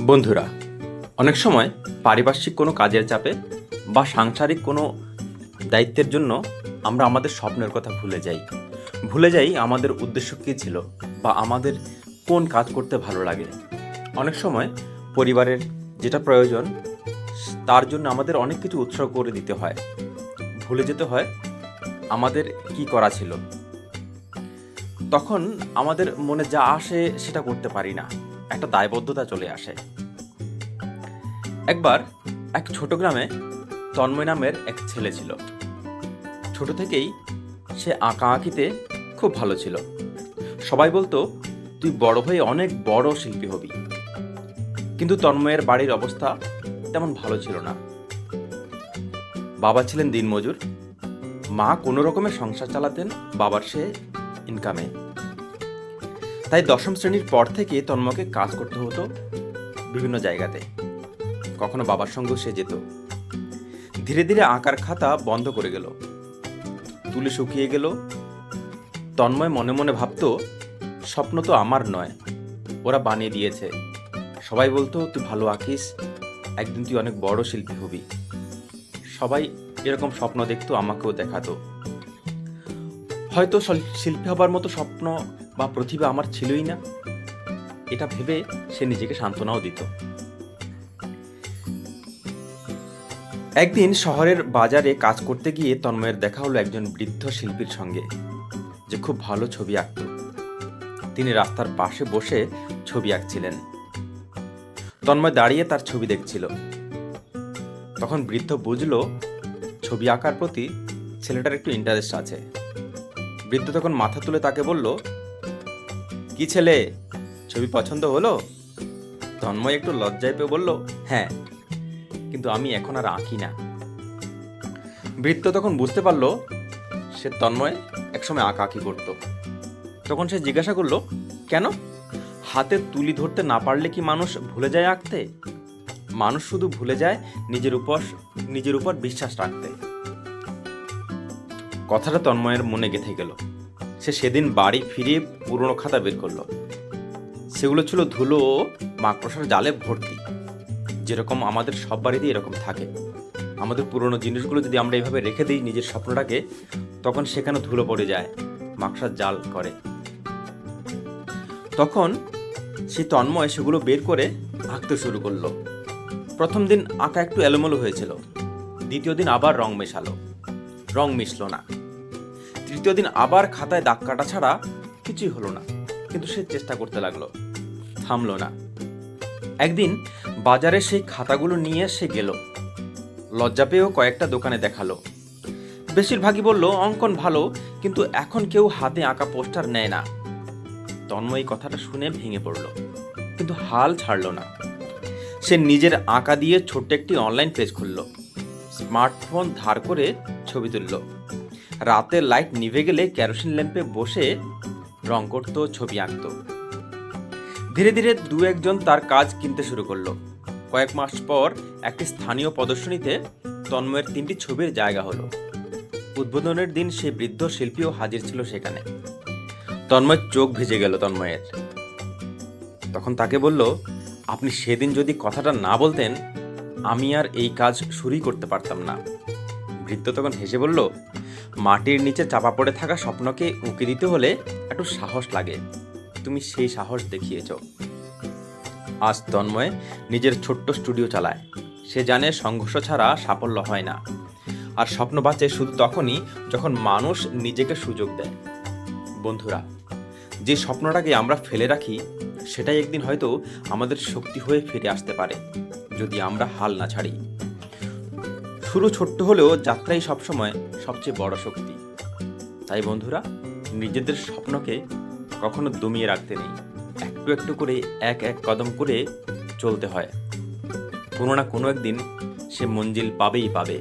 বন্ধুরা, অনেক সময় পারিপার্শ্বিক কোনো কাজের চাপে বা সাংসারিক কোনো দায়িত্বের জন্য আমরা আমাদের স্বপ্নের কথা ভুলে যাই আমাদের উদ্দেশ্য কী ছিল বা আমাদের কোন কাজ করতে ভালো লাগে। অনেক সময় পরিবারের যেটা প্রয়োজন তার জন্য আমাদের অনেক কিছু উৎসর্গ করে দিতে হয়, ভুলে যেতে হয় আমাদের কি করা ছিল। তখন আমাদের মনে যা আসে সেটা করতে পারি না, একটা দায়বদ্ধতা চলে আসে। একবার এক ছোট গ্রামে তন্ময় নামের এক ছেলে ছিল। ছোট থেকেই সে আঁকাআঁকিতে খুব ভালো ছিল। সবাই বলতো, তুই বড় হয়ে অনেক বড় শিল্পী হবি। কিন্তু তন্ময়ের বাড়ির অবস্থা তেমন ভালো ছিল না। বাবা ছিলেন দিনমজুর, মা কোনো রকমের সংসার চালাতেন বাবার সে ইনকামে। তাই দশম শ্রেণীর পর থেকে তন্ময়কে কাজ করতে হতো বিভিন্ন জায়গাতে। কখনো বাবার সঙ্গেও সে যেত। ধীরে ধীরে আঁকার খাতা বন্ধ করে গেল, তুলি শুকিয়ে গেল। তন্ময় মনে মনে ভাবত, স্বপ্ন তো আমার নয়, ওরা বানিয়ে দিয়েছে। সবাই বলতো, তুই ভালো আঁকিস, একদিন তুই অনেক বড় শিল্পী হবি। সবাই এরকম স্বপ্ন দেখতো, আমাকেও দেখাতো। হয়তো শিল্পী হবার মতো স্বপ্ন বা প্রতিভা আমার ছিলই না, এটা ভেবে সে নিজেকে সান্ত্বনাও দিত। একদিন শহরের বাজারে কাজ করতে গিয়ে তন্ময়ের দেখা হলো একজন বৃদ্ধ শিল্পীর সঙ্গে, যে খুব ভালো ছবি আঁকত। তিনি রাস্তার পাশে বসে ছবি আঁকছিলেন। তন্ময় দাঁড়িয়ে তার ছবি দেখছিল। তখন বৃদ্ধ বুঝলো ছবি আঁকার প্রতি ছেলেটার একটু ইন্টারেস্ট আছে। বৃদ্ধ তখন মাথা তুলে তাকে বলল, কি ছেলে, ছবি পছন্দ হলো? তন্ময় একটু লজ্জায় পেয়ে বলল, হ্যাঁ, কিন্তু আমি এখন আর আঁকি না। বৃদ্ধ তখন বুঝতে পারল সে তন্ময় একসময় আঁকাআঁকি করত। তখন সে জিজ্ঞাসা করলো, কেন? হাতে তুলি ধরতে না পারলে কি মানুষ ভুলে যায় আঁকতে? মানুষ শুধু ভুলে যায় নিজের উপর বিশ্বাস রাখতে। কথাটা তন্ময়ের মনে গেঁথে গেল। সে সেদিন বাড়ি ফিরে পুরনো খাতা বের করলো। সেগুলো ছিল ধুলো ও মাকড়সার জালে ভর্তি। যেরকম আমাদের সব বাড়িতে এরকম থাকে। আমাদের পুরনো জিনিসগুলো যদি আমরা এইভাবে রেখে দিই নিজের স্বপ্নটাকে, তখন সেখানে ধুলো পড়ে যায়, মাকড়সার জাল করে। তখন সেই তন্ময় সেগুলো বের করে আঁকতে শুরু করলো। প্রথম দিন আঁকা একটু এলোমেলো হয়েছিল। দ্বিতীয় দিন আবার রং মেশালো, রং মিশলো না। তৃতীয় দিন আবার খাতায় দাগ কাটা ছাড়া কিছুই হলো না। কিন্তু সে চেষ্টা করতে লাগলো, থামলো না। একদিন বাজারে সেই খাতাগুলো নিয়ে সে গেল। লজ্জা পেয়েও কয়েকটা দোকানে দেখালো। বেশিরভাগই বলল, অঙ্কন ভালো, কিন্তু এখন কেউ হাতে আঁকা পোস্টার নেয় না। তন্ময় কথাটা শুনে ভেঙে পড়ল, কিন্তু হাল ছাড়ল না। সে নিজের আঁকা দিয়ে ছোট্ট একটি অনলাইন পেজ খুলল। স্মার্টফোন ধার করে ছবি তুলল। রাতের লাইট নিভে গেলে কেরোসিন ল্যাম্পে বসে রং করত, ছবি আঁকত। ধীরে ধীরে দু একজন তার কাজ কিনতে শুরু করলো। কয়েক মাস পর একটি স্থানীয় প্রদর্শনীতে তন্ময়ের 3টি ছবির জায়গা হলো। উদ্বোধনের দিন সেই বৃদ্ধ শিল্পীও হাজির ছিল সেখানে। তন্ময়ের চোখ ভিজে গেল তন্ময়ের। তখন তাকে বলল, আপনি সেদিন যদি কথাটা না বলতেন, আমি আর এই কাজ শুরুই করতে পারতাম না। বৃদ্ধ তখন হেসে বলল, মাটির নিচে চাপা পড়ে থাকা স্বপ্নকে উঁকি দিতে হলে একটু সাহস লাগে। তুমি সেই সাহস দেখিয়েছ। আজ তন্ময় নিজের ছোট্ট স্টুডিও চালায়। সে জানে সংঘর্ষ ছাড়া সাফল্য হয় না। আর স্বপ্ন বাঁচে শুধু তখনই যখন মানুষ নিজেকে সুযোগ দেয়। বন্ধুরা, যে স্বপ্নটাকে আমরা ফেলে রাখি সেটাই একদিন হয়তো আমাদের শক্তি হয়ে ফিরে আসতে পারে, যদি আমরা হাল না ছাড়ি। শুরু ছোট্ট হলেও যাত্রাই সবসময় সবচেয়ে বড় শক্তি। তাই বন্ধুরা, নিজেদের স্বপ্নকে কখনো দমিয়ে রাখতে নেই। একটু একটু করে এক এক কদম করে চলতে হয়। কোনো না কোনো একদিন সে মঞ্জিল পাবেই পাবে।